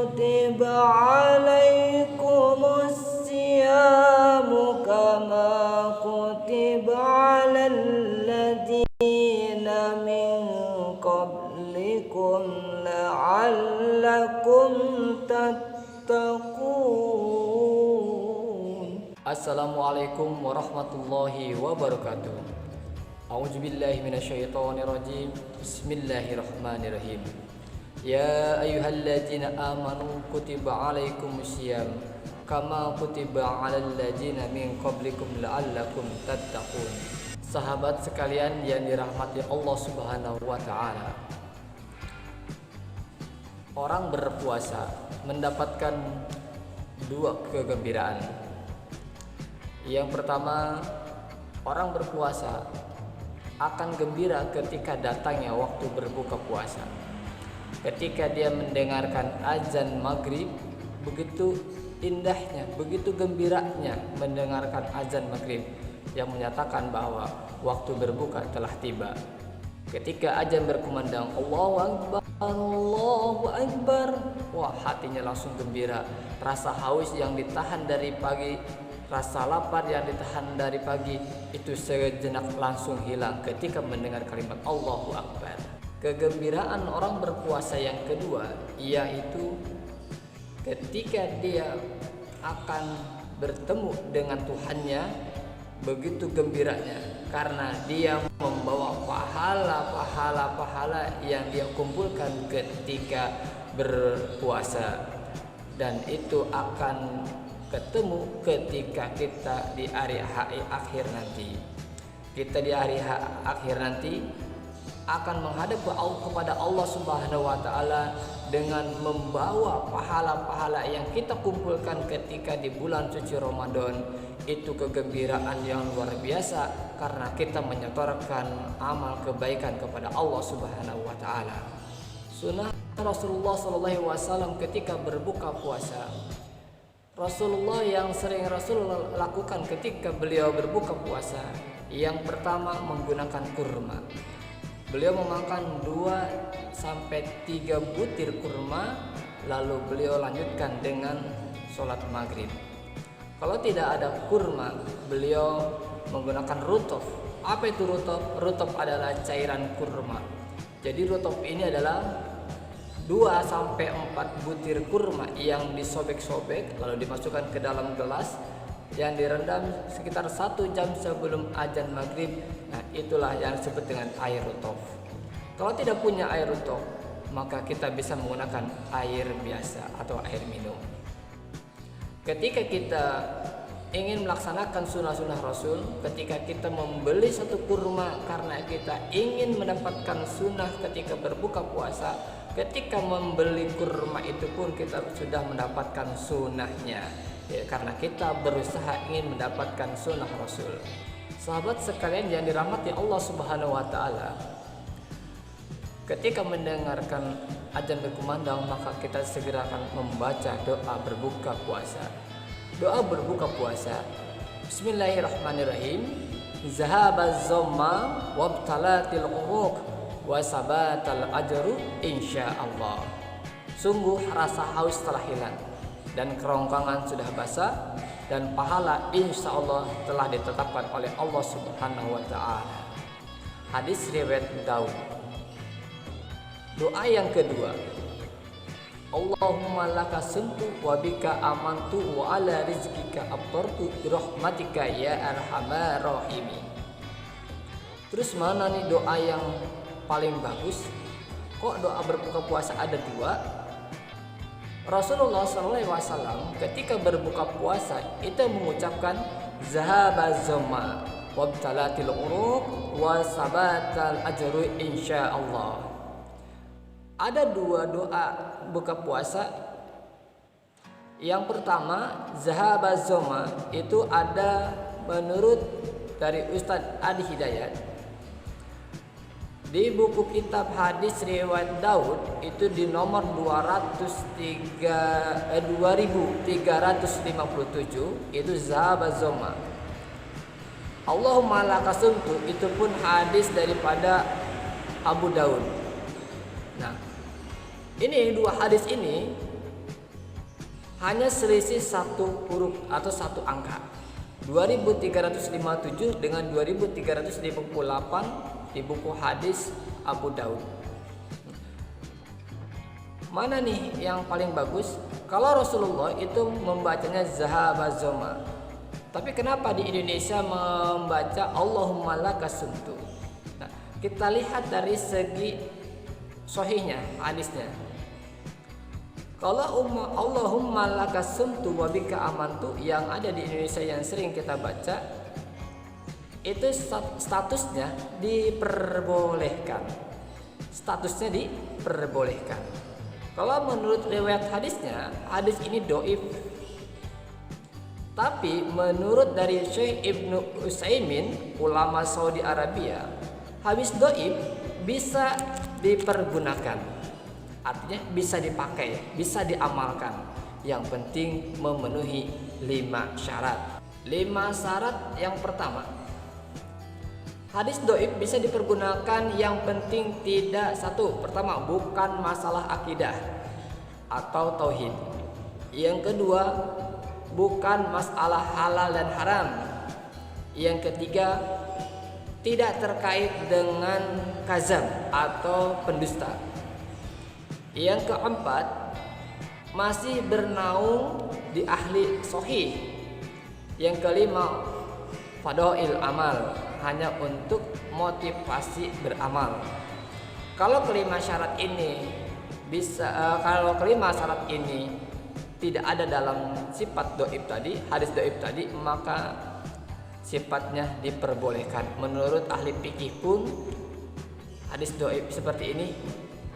كتب عليكم الصيام كما كتب على الذين من قبلكم لعلكم تتقون. Assalamualaikum warahmatullahi wabarakatuh. A'udzubillahi minasyaitonirrajim. Bismillahirrahmanirrahim. Ya ayyuhalladzina amanu kutiba alaikumusiyam kama kutiba alal ladzina min qablikum la'allakum tattaqun. Sahabat sekalian yang dirahmati Allah Subhanahu wa taala. Orang berpuasa mendapatkan dua kegembiraan. Yang pertama, orang berpuasa akan gembira ketika datangnya waktu berbuka puasa. Ketika dia mendengarkan azan maghrib, begitu indahnya, begitu gembiranya mendengarkan azan maghrib yang menyatakan bahwa waktu berbuka telah tiba. Ketika azan berkumandang Allahu Akbar, Allahu Akbar, wah hatinya langsung gembira. Rasa haus yang ditahan dari pagi, rasa lapar yang ditahan dari pagi itu sejenak langsung hilang ketika mendengar kalimat Allahu Akbar. Kegembiraan orang berpuasa yang kedua yaitu ketika dia akan bertemu dengan Tuhannya, begitu gembiranya karena dia membawa pahala yang dia kumpulkan ketika berpuasa, dan itu akan ketemu ketika kita di hari akhir nanti. Kita di hari akhir nanti akan menghadap kepada Allah Subhanahu wa taala dengan membawa pahala-pahala yang kita kumpulkan ketika di bulan suci Ramadan. Itu kegembiraan yang luar biasa karena kita menyetorkan amal kebaikan kepada Allah Subhanahu wa taala. Sunnah Rasulullah SAW ketika berbuka puasa. Rasulullah yang sering Rasul lakukan ketika beliau berbuka puasa, yang pertama menggunakan kurma. Beliau memakan 2-3 butir kurma, lalu beliau lanjutkan dengan sholat maghrib. Kalau tidak ada kurma, beliau menggunakan rutop. Apa itu rutop? Rutop adalah cairan kurma. Jadi rutop ini adalah 2-4 butir kurma yang disobek-sobek lalu dimasukkan ke dalam gelas yang direndam sekitar 1 jam sebelum azan maghrib. Nah, itulah yang disebut dengan air rutop. Kalau tidak punya air rutop, maka kita bisa menggunakan air biasa atau air minum. Ketika kita ingin melaksanakan sunnah-sunnah Rasul, ketika kita membeli satu kurma karena kita ingin mendapatkan sunnah ketika berbuka puasa, ketika membeli kurma itu pun kita sudah mendapatkan sunnahnya, ya, karena kita berusaha ingin mendapatkan sunnah Rasul. Sahabat sekalian yang dirahmati Allah Subhanahu wa taala, ketika mendengarkan azan berkumandang, maka kita segera akan membaca doa berbuka puasa. Doa berbuka puasa, Bismillahirrahmanirrahim. Zahabaz zamma wabtalatil uruq wa sabatal ajru insyaallah. Sungguh rasa haus telah hilang dan kerongkongan sudah basah, dan pahala insyaallah telah ditetapkan oleh Allah Subhanahu wa taala. Hadis riwayat Daud. Doa yang kedua, Allahumma laka sumtu wa bika amantu wa ala rizkika abtartu birahmatika ya arhamar rahimin. Terus mana nih doa yang paling bagus? Kok doa berbuka puasa ada 2? Rasulullah SAW ketika berbuka puasa itu mengucapkan zahabaz zamma wabtalatil uruq wa sabatal ajru insyaallah. Ada 2 doa buka puasa. Yang pertama, zahabaz zamma, itu ada menurut dari Ustadz Adi Hidayat di buku kitab hadis riwayat Daud, itu di nomor 2357 itu zahabaz zamma. Allahumma lakasumtu, itu pun hadis daripada Abu Daud. Nah, ini 2 hadis ini hanya selisih satu huruf atau satu angka. 2357 dengan 2358 di buku hadis Abu Daud. Mana nih yang paling bagus? Kalau Rasulullah itu membacanya zahaba zoma. Tapi kenapa di Indonesia membaca Allahumma lakasumtu? Nah, kita lihat dari segi sahihnya, hadisnya. Kalau Allahumma lakasumtu wa bika amantu yang ada di Indonesia yang sering kita baca, itu statusnya diperbolehkan. Statusnya diperbolehkan. Kalau menurut riwayat hadisnya, hadis ini doif. Tapi menurut dari Syekh Ibnu Utsaimin, ulama Saudi Arabia, hadis doif bisa dipergunakan. Artinya bisa dipakai, bisa diamalkan. Yang penting memenuhi 5 syarat. 5 syarat yang pertama, hadis doif bisa dipergunakan yang penting tidak satu. Pertama, bukan masalah akidah atau tauhid. Yang kedua, bukan masalah halal dan haram. Yang ketiga, tidak terkait dengan kazab atau pendusta. Yang keempat, masih bernaung di ahli sahih. Yang kelima, fadail amal, hanya untuk motivasi beramal. Kalau kelima syarat ini tidak ada dalam sifat doib tadi, hadis doib tadi, maka sifatnya diperbolehkan. Menurut ahli fikih pun hadis doib seperti ini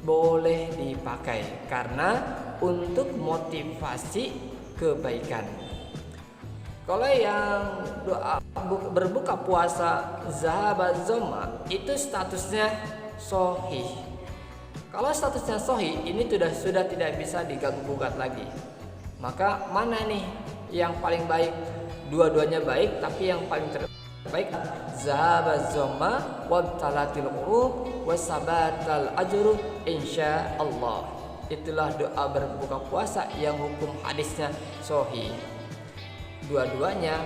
boleh dipakai karena untuk motivasi kebaikan. Kalau yang doa berbuka puasa zahabat zoma itu statusnya sahih. Kalau statusnya sahih ini sudah tidak bisa diganggu-gugat lagi. Maka mana nih yang paling baik? Dua-duanya baik, tapi yang paling terbaik zahabat zoma wa talatil uruq wa sabatal ajru insyaallah. Itulah doa berbuka puasa yang hukum hadisnya sahih. Dua-duanya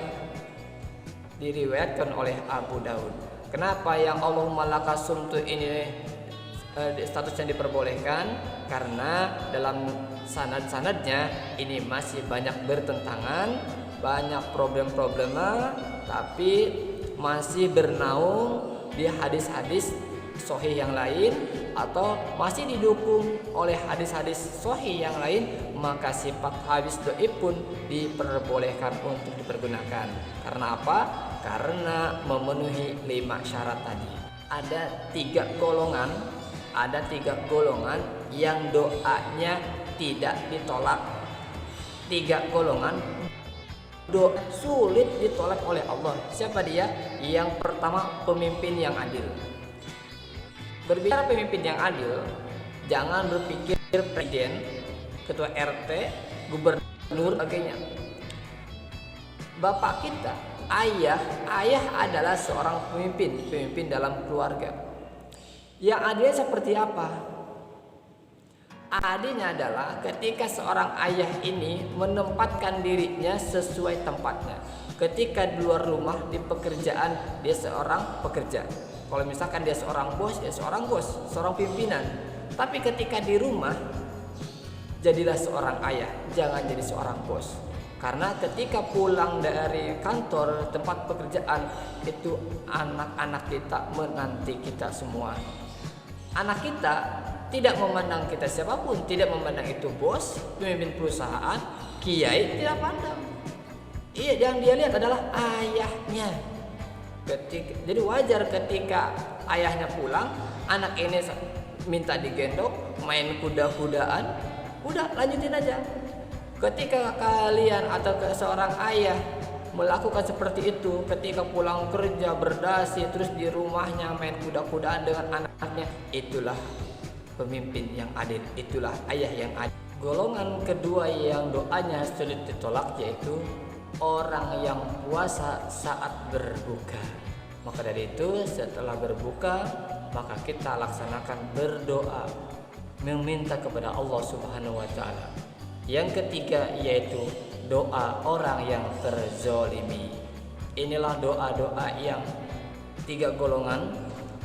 diriwayatkan oleh Abu Daud. Kenapa yang Allahumma lakasumtu ini statusnya diperbolehkan? Karena dalam sanad-sanadnya ini masih banyak bertentangan, banyak problem-problema, tapi masih bernaung di hadis-hadis sahih yang lain atau masih didukung oleh hadis-hadis sahih yang lain, maka sifat hadis doib pun diperbolehkan untuk dipergunakan. Karena apa? Karena memenuhi 5 syarat tadi. Ada 3 golongan yang doanya tidak ditolak. 3 golongan doa sulit ditolak oleh Allah. Siapa dia? Yang pertama, pemimpin yang adil. Berbicara pemimpin yang adil, jangan berpikir presiden, ketua RT, gubernur, sebagainya. Bapak kita, ayah adalah seorang pemimpin dalam keluarga. Yang adilnya seperti apa? Adilnya adalah ketika seorang ayah ini menempatkan dirinya sesuai tempatnya. Ketika di luar rumah, di pekerjaan, dia seorang pekerja. Kalau misalkan dia seorang bos, ya seorang bos, seorang pimpinan. Tapi ketika di rumah, jadilah seorang ayah, jangan jadi seorang bos. Karena ketika pulang dari kantor, tempat pekerjaan, itu anak-anak kita menanti kita semua. Anak kita tidak memandang kita siapapun, tidak memandang itu bos, pemimpin perusahaan, kiai, tidak pandang. Iya, yang dia lihat adalah ayahnya. Jadi wajar ketika ayahnya pulang, anak ini minta digendong, main kuda-kudaan, udah lanjutin aja. Ketika kalian atau seorang ayah melakukan seperti itu, ketika pulang kerja berdasi terus di rumahnya main kuda-kudaan dengan anaknya, itulah pemimpin yang adil, itulah ayah yang adil. Golongan kedua yang doanya sulit ditolak yaitu orang yang puasa saat berbuka. Maka dari itu setelah berbuka, maka kita laksanakan berdoa, meminta kepada Allah Subhanahu wa taala. Yang ketiga yaitu doa orang yang terzolimi. Inilah doa-doa yang 3 golongan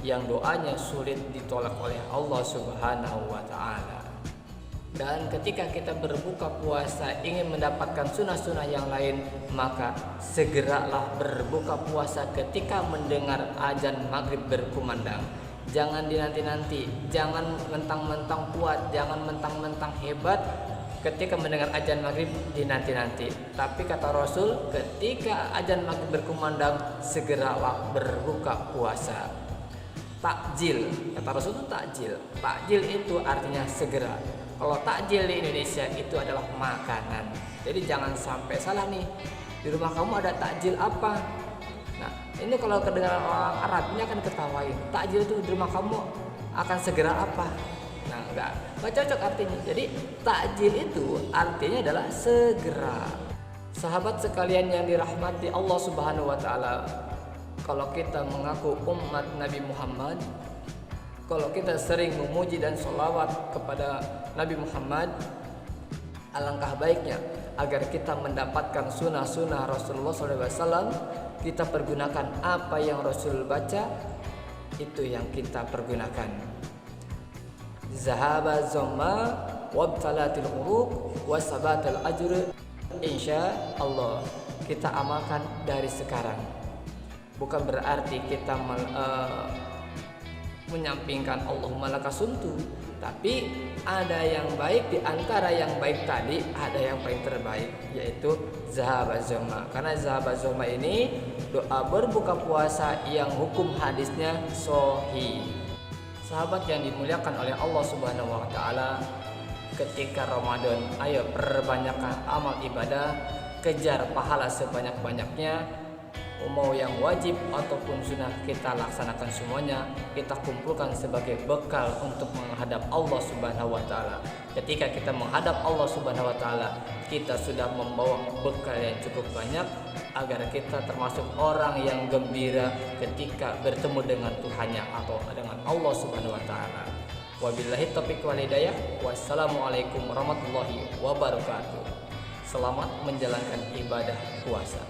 yang doanya sulit ditolak oleh Allah Subhanahu wa Ta'ala. Dan ketika kita berbuka puasa ingin mendapatkan sunnah-sunnah yang lain, maka segeralah berbuka puasa ketika mendengar azan maghrib berkumandang. Jangan dinanti-nanti, jangan mentang-mentang kuat, jangan mentang-mentang hebat ketika mendengar azan maghrib dinanti-nanti. Tapi kata Rasul, ketika azan maghrib berkumandang segeralah berbuka puasa. Takjil, kata Rasul itu takjil. Takjil itu artinya segera. Kalau takjil di Indonesia itu adalah makanan. Jadi jangan sampai salah nih. Di rumah kamu ada takjil apa? Nah, ini kalau kedengaran orang Arab ini akan ketawain. Takjil itu di rumah kamu akan segera apa? Nah, enggak cocok artinya. Jadi takjil itu artinya adalah segera. Sahabat sekalian yang dirahmati Allah Subhanahu wa Ta'ala, kalau kita mengaku umat Nabi Muhammad, kalau kita sering memuji dan sholawat kepada Nabi Muhammad, alangkah baiknya agar kita mendapatkan sunnah-sunnah Rasulullah SAW, kita pergunakan apa yang Rasul baca, itu yang kita pergunakan. Zahaba zamma wabtalatil uruq wasabatal ajr. Insya Allah kita amalkan dari sekarang. Bukan berarti kita menyampingkan Allahumma lakasuntu, tapi ada yang baik. Di antara yang baik tadi ada yang paling terbaik, yaitu zahabat zoma. Karena zahabat zoma ini doa berbuka puasa yang hukum hadisnya sahih. Sahabat yang dimuliakan oleh Allah Subhanahu wa Ta'ala, ketika Ramadan ayo perbanyakkan amal ibadah, kejar pahala sebanyak-banyaknya. Mau yang wajib ataupun sunnah kita laksanakan semuanya, kita kumpulkan sebagai bekal untuk menghadap Allah Subhanahu wa Ta'ala. Ketika kita menghadap Allah Subhanahu wa Ta'ala, kita sudah membawa bekal yang cukup banyak agar kita termasuk orang yang gembira ketika bertemu dengan Tuhannya atau dengan Allah Subhanahu wa Ta'ala. Wabillahi taufiq wal hidayah. Wassalamualaikum warahmatullahi wabarakatuh. Selamat menjalankan ibadah puasa.